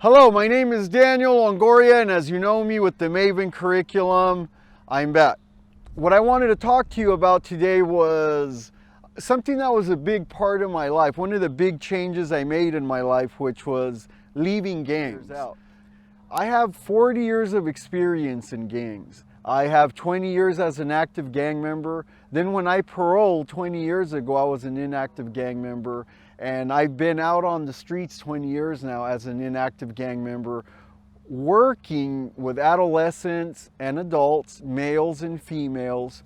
Hello, my name is Daniel Longoria, and as you know me with the Maven curriculum, I'm back. What I wanted to talk to you about today was something that was a big part of my life, one of the big changes I made in my life, which was leaving gangs. I have 40 years of experience in gangs. I have 20 years as an active gang member. Then when I paroled 20 years ago, I was an inactive gang member. And I've been out on the streets 20 years now as an inactive gang member, working with adolescents and adults, males and females,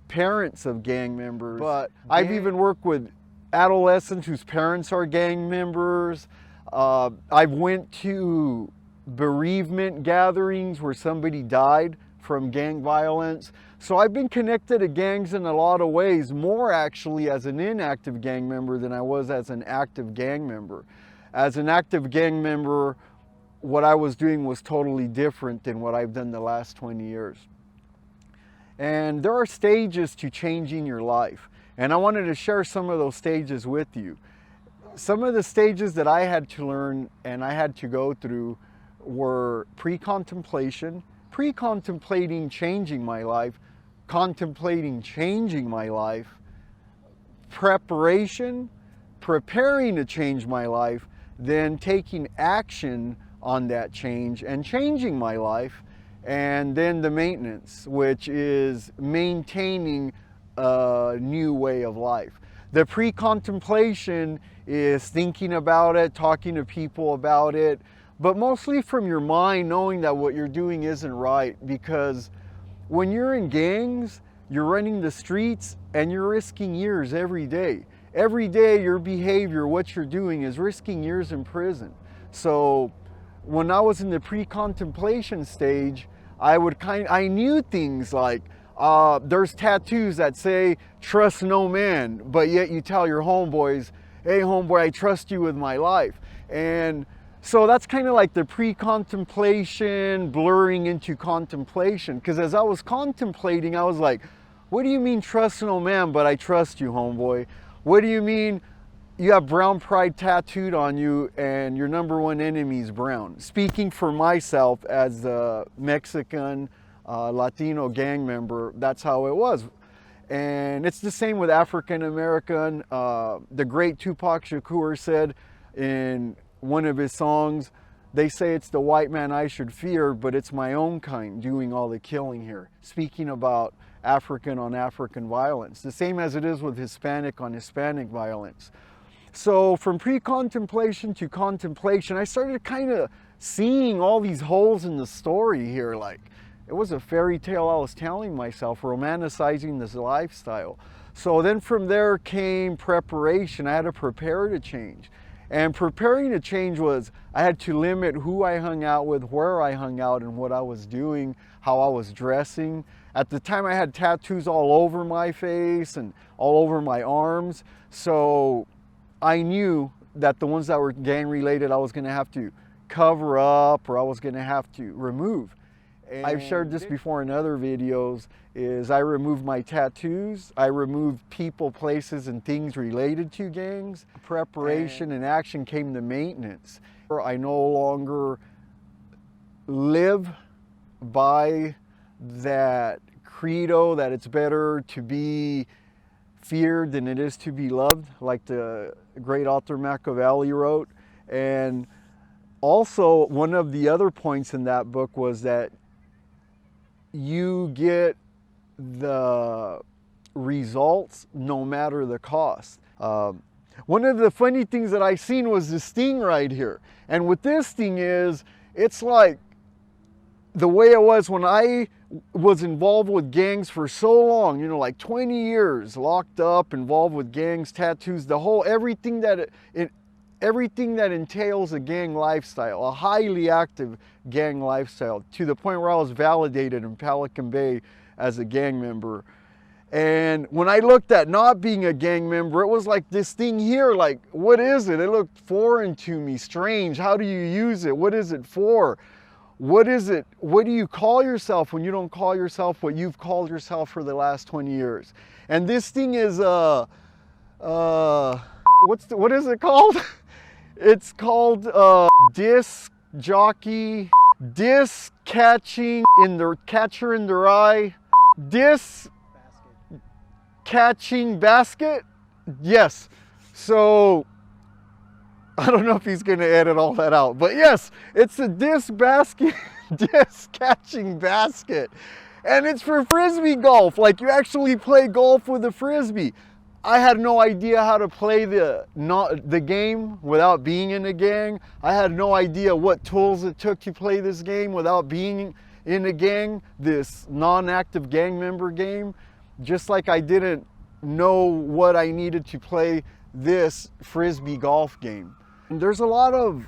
parents of gang members. But I've even worked with adolescents whose parents are gang members. I've went to bereavement gatherings where somebody died from gang violence. So I've been connected to gangs in a lot of ways, more actually as an inactive gang member than I was as an active gang member. As an active gang member, what I was doing was totally different than what I've done the last 20 years. And there are stages to changing your life. And I wanted to share some of those stages with you. Some of the stages that I had to learn and I had to go through were pre-contemplation, pre-contemplating changing my life, contemplating changing my life, preparation, preparing to change my life, then taking action on that change and changing my life, and then the maintenance, which is maintaining a new way of life. The pre-contemplation is thinking about it, talking to people about it, but mostly from your mind, knowing that what you're doing isn't right. Because when you're in gangs, you're running the streets and you're risking years every day. Every day your behavior, what you're doing is risking years in prison. So when I was in the pre-contemplation stage, I knew things like, there's tattoos that say, trust no man, but yet you tell your homeboys, hey homeboy, I trust you with my life. And so that's kind of like the pre-contemplation blurring into contemplation. Because as I was contemplating, I was like, what do you mean trust no man, but I trust you, homeboy? What do you mean you have brown pride tattooed on you and your number one enemy is brown? Speaking for myself as a Mexican, Latino gang member, that's how it was. And it's the same with African American. The great Tupac Shakur said in one of his songs, they say it's the white man I should fear, but it's my own kind doing all the killing here. Speaking about African on African violence, the same as it is with Hispanic on Hispanic violence. So from pre-contemplation to contemplation, I started kind of seeing all these holes in the story here. Like it was a fairy tale I was telling myself, romanticizing this lifestyle. So then from there came preparation. I had to prepare to change. And preparing to change was, I had to limit who I hung out with, where I hung out, and what I was doing, how I was dressing. At the time I had tattoos all over my face and all over my arms. So I knew that the ones that were gang related, I was gonna have to cover up or I was gonna have to remove. And I've shared this before in other videos, is I removed my tattoos, I removed people, places, and things related to gangs. Preparation and action came to maintenance. I no longer live by that credo that it's better to be feared than it is to be loved, like the great author Machiavelli wrote. And also, one of the other points in that book was that you get the results no matter the cost. One of the funny things that I seen was this thing right here. And what this thing is, it's like the way it was when I was involved with gangs for so long, you know, like 20 years locked up, involved with gangs, tattoos, the whole, everything that entails a gang lifestyle, a highly active gang lifestyle, to the point where I was validated in Pelican Bay as a gang member. And when I looked at not being a gang member, it was like this thing here, like, what is it? It looked foreign to me, strange. How do you use it? What is it for? What is it? What do you call yourself when you don't call yourself what you've called yourself for the last 20 years? And this thing is, what is it called? It's called jockey, disc catching in the catcher in their eye, disc catching basket. Yes. So I don't know if he's going to edit all that out, but yes, it's a disc basket, disc catching basket. And it's for frisbee golf. Like, you actually play golf with a frisbee. I had no idea how to play the game without being in a gang. I had no idea what tools it took to play this game without being in a gang, this non-active gang member game. Just like I didn't know what I needed to play this frisbee golf game. And there's a lot of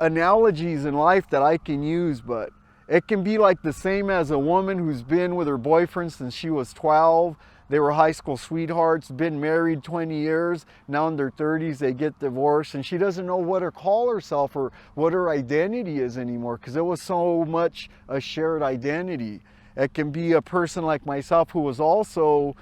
analogies in life that I can use, but it can be like the same as a woman who's been with her boyfriend since she was 12. They were high school sweethearts, been married 20 years. Now in their 30s, they get divorced, and she doesn't know what to call herself or what her identity is anymore, because it was so much a shared identity. It can be a person like myself who was also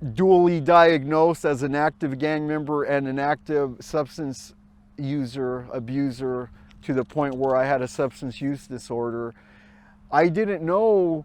dually diagnosed as an active gang member and an active substance user, abuser, to the point where I had a substance use disorder. I didn't know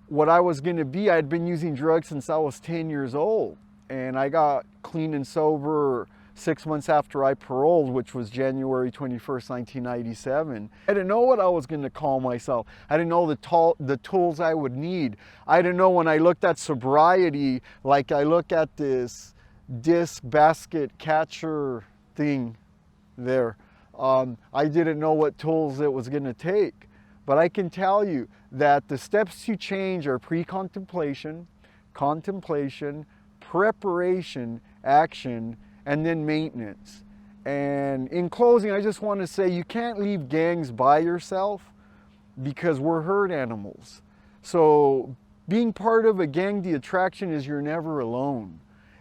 what I was going to be. I'd been using drugs since I was 10 years old, and I got clean and sober 6 months after I paroled, which was January 21st, 1997. I didn't know what I was going to call myself. I didn't know the tools I would need. I didn't know when I looked at sobriety, like I look at this disc basket catcher thing there. I didn't know what tools it was going to take. But I can tell you that the steps to change are pre-contemplation, contemplation, preparation, action, and then maintenance. And in closing, I just want to say you can't leave gangs by yourself, because we're herd animals. So being part of a gang, the attraction is you're never alone.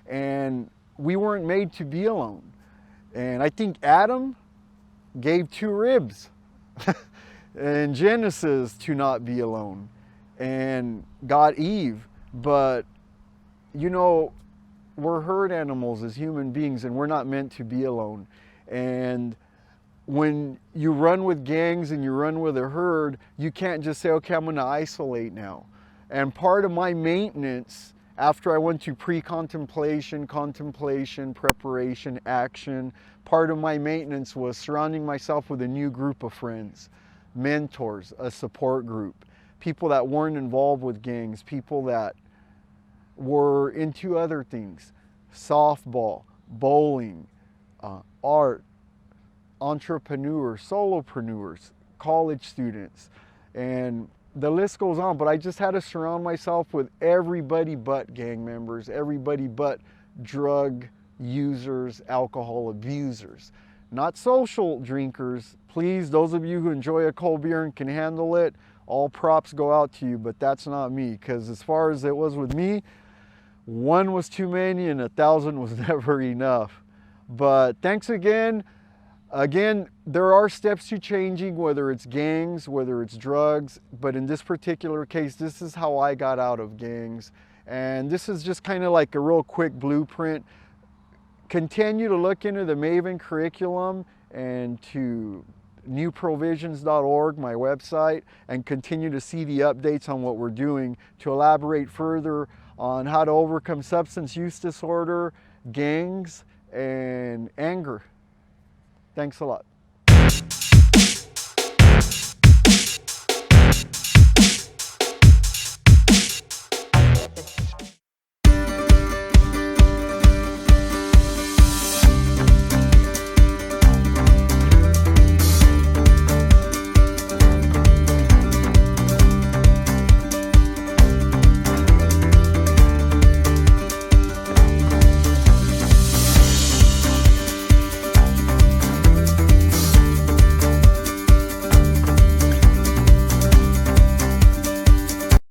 And we weren't made to be alone. And I think Adam gave 2 ribs in Genesis to not be alone, and got Eve. But you know, we're herd animals as human beings, and we're not meant to be alone. And when you run with gangs and you run with a herd, you can't just say, okay, I'm going to isolate now. And part of my maintenance after I went to pre-contemplation, contemplation, preparation, action, part of my maintenance was surrounding myself with a new group of friends, mentors, a support group, people that weren't involved with gangs, people that were into other things, softball, bowling, art, entrepreneurs, solopreneurs, college students, and the list goes on. But I just had to surround myself with everybody but gang members, everybody but drug users, alcohol abusers. Not social drinkers. Please, those of you who enjoy a cold beer and can handle it, all props go out to you, but that's not me, because as far as it was with me, 1 was too many and 1,000 was never enough. But thanks again. Again, there are steps to changing, whether it's gangs, whether it's drugs, but in this particular case, this is how I got out of gangs. And this is just kind of like a real quick blueprint. Continue to look into the Maven curriculum and to newprovisions.org, my website, and continue to see the updates on what we're doing to elaborate further on how to overcome substance use disorder, gangs, and anger. Thanks a lot.